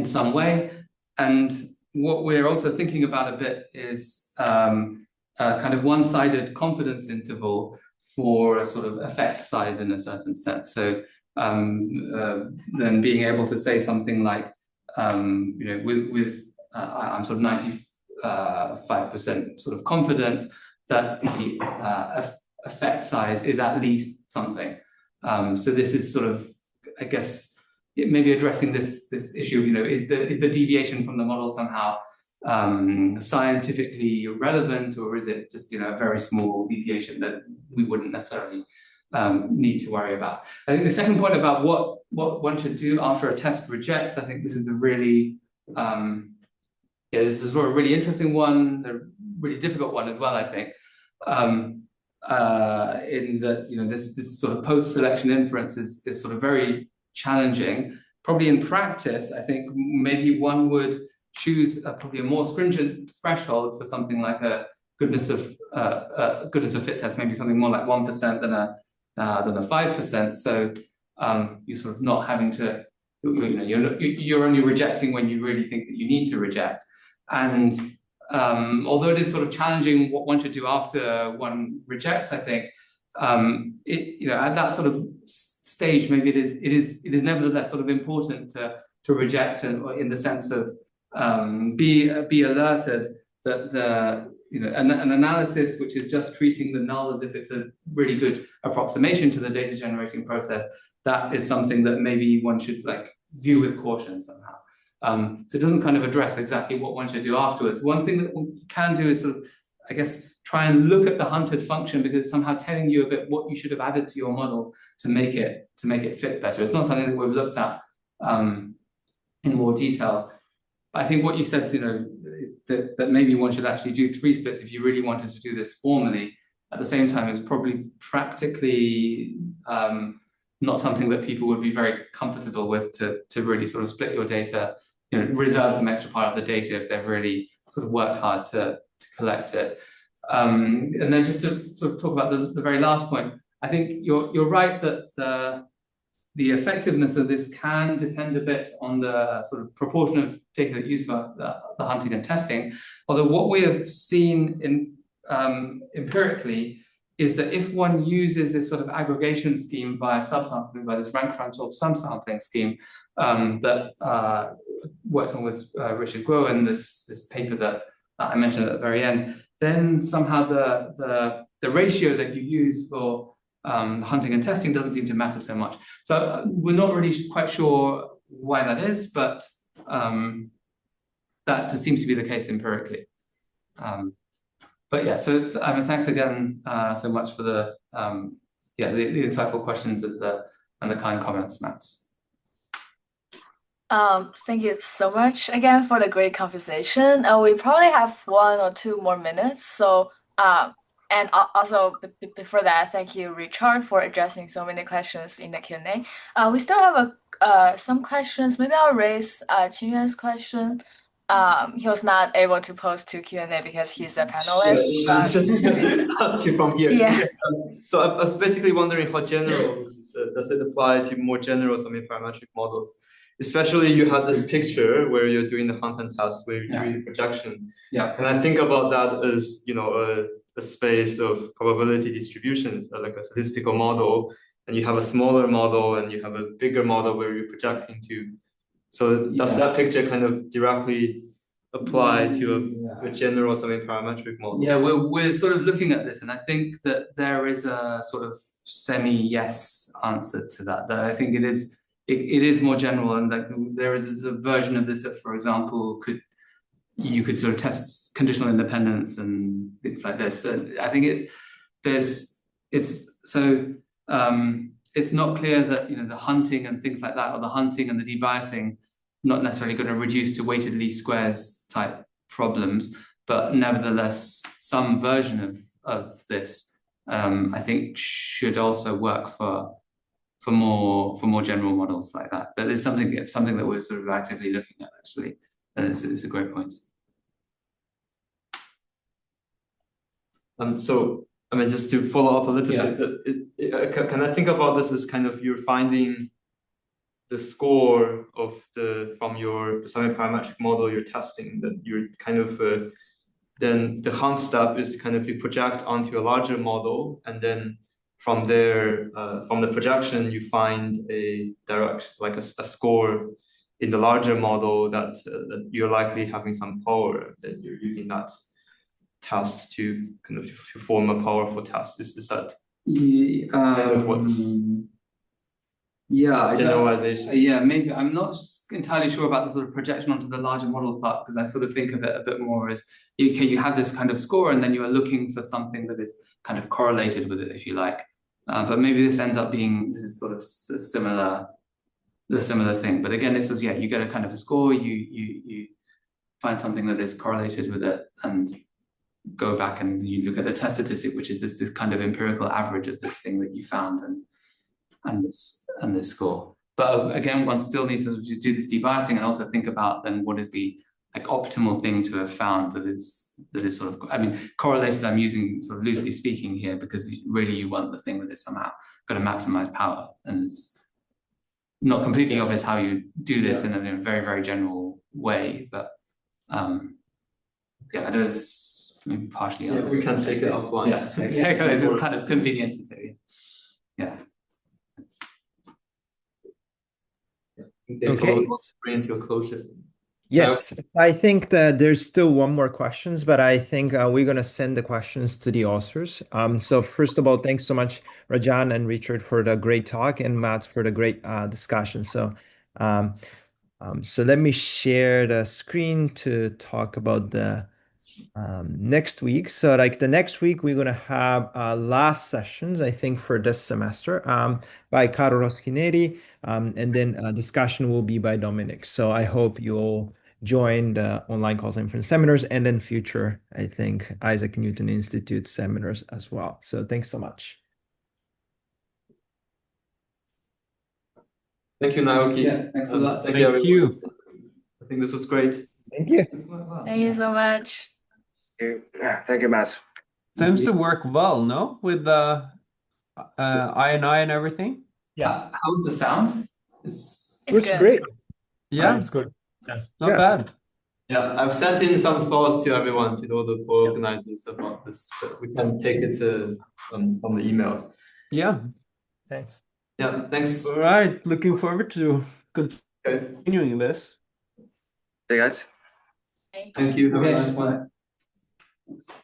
some way. And what we're also thinking about a bit is a kind of one-sided confidence interval for a sort of effect size in a certain sense. So then being able to say something like, with I'm sort of 95% sort of confident that the effect size is at least something. So this is sort of, I guess, maybe addressing this issue of, is the deviation from the model somehow scientifically relevant, or is it just a very small deviation that we wouldn't necessarily need to worry about? I think the second point about what one should do after a test rejects, I think this is a really this is a really interesting one, a really difficult one as well, I think. In that this sort of post-selection inference is sort of very challenging. Probably in practice, I think maybe one would choose probably a more stringent threshold for something like a goodness of fit test, maybe something more like 1% than a 5%. So you're sort of not having to, you're only rejecting when you really think that you need to reject. And although it is sort of challenging what one should do after one rejects, I think at that sort of stage, maybe it is nevertheless sort of important to reject, and in the sense of be alerted that an analysis which is just treating the null as if it's a really good approximation to the data generating process, that is something that maybe one should view with caution somehow. So it doesn't kind of address exactly what one should do afterwards. One thing that one can do is sort of, I guess, try and look at the hunted function, because it's somehow telling you a bit what you should have added to your model to make it fit better. It's not something that we've looked at in more detail. I think what you said, that maybe one should actually do 3 splits if you really wanted to do this formally. At the same time, is probably practically not something that people would be very comfortable with to really sort of split your data, reserve some extra part of the data if they've really sort of worked hard to collect it. And then just to sort of talk about the very last point, I think you're right that the effectiveness of this can depend a bit on the sort of proportion of data used for the hunting and testing. Although what we have seen in empirically is that if one uses this sort of aggregation scheme by subsampling, by this rank transform subsampling scheme that worked on with Richard Guo in this paper that I mentioned at the very end, then somehow the ratio that you use for hunting and testing doesn't seem to matter so much. So we're not really quite sure why that is, but that just seems to be the case empirically. But yeah, so thanks again so much for the insightful questions and the kind comments, Mats. Thank you so much again for the great conversation. We probably have 1 or 2 more minutes. So and also before that, thank you, Richard, for addressing so many questions in the Q&A. We still have some questions. Maybe I'll raise Qingyuan's question. He was not able to post to Q&A because he's a panelist. Just ask you from here. Yeah. So I was basically wondering how general does it apply to more general semiparametric models? Especially you had this picture where you're doing the hunt and test, where you're doing projection. Yeah. And I think about that as a space of probability distributions, like a statistical model, and you have a smaller model and you have a bigger model where you're projecting to. So does that picture kind of directly apply to a general semiparametric model? Yeah, we're sort of looking at this, and I think that there is a sort of semi-yes answer to that. That I think it is more general, and like there is a version of this that, for example, you could sort of test conditional independence and things like this. And I think it's not clear that the hunting and things like that, or the hunting and the debiasing, not necessarily going to reduce to weighted least squares type problems, but nevertheless, some version of this, I think, should also work for more general models like that. But it's something that we're sort of actively looking at, actually, and it's a great point. So I mean, just to follow up a little bit, can I think about this as kind of you're finding the score of the semiparametric model you're testing, that you're kind of then the hunt step is kind of you project onto a larger model, and then from there, from the projection, you find a direction, like a score in the larger model that you're likely having some power, that you're using that test to kind of form a powerful test. Is that kind of what's generalization? Yeah, maybe I'm not entirely sure about the sort of projection onto the larger model part, because I sort of think of it a bit more as you have this kind of score, and then you are looking for something that is kind of correlated with it, if you like. But maybe this ends up being sort of the similar thing. But again, this is you get a kind of a score, you find something that is correlated with it, and go back and you look at the test statistic, which is this kind of empirical average of this thing that you found, and this score. But again, one still needs to do this debiasing and also think about then what is the optimal thing to have found that is sort of, I mean, correlated I'm using sort of loosely speaking here, because really you want the thing that is somehow going to maximize power, and it's not completely obvious how you do this in a very, very general way, but I don't know, this maybe partially answers. We can take it offline. Yeah, exactly. It's kind of convenient to tell you. Yeah. Okay. Bring it to a closure. Yes, I think that there's still one more questions, but I think we're going to send the questions to the authors. So first of all, thanks so much, Rajan and Richard, for the great talk, and Matt for the great discussion. So let me share the screen to talk about the next week. So the next week, we're going to have last sessions, I think, for this semester by Carlos Roschinetti, and then discussion will be by Dominic. So I hope you'll join the online causal inference seminars, and then future, I think, Isaac Newton Institute seminars as well. So thanks so much. Thank you, Naoki. Yeah, thanks a lot. Thank you. I think this was great. Thank you. Thank you so much. Yeah, thank you, Matt. Seems to work well, no? With the INI and everything. Yeah. How's the sound? It's It's good. great. Yeah, it's good. not bad. Yeah, I've sent in some thoughts to everyone, to all the organizers about this, but we can take it from the emails. Yeah. Thanks. Yeah, thanks. All right. Looking forward to continuing this. Hey, guys. Thank you. Have a Okay. nice one. Thanks.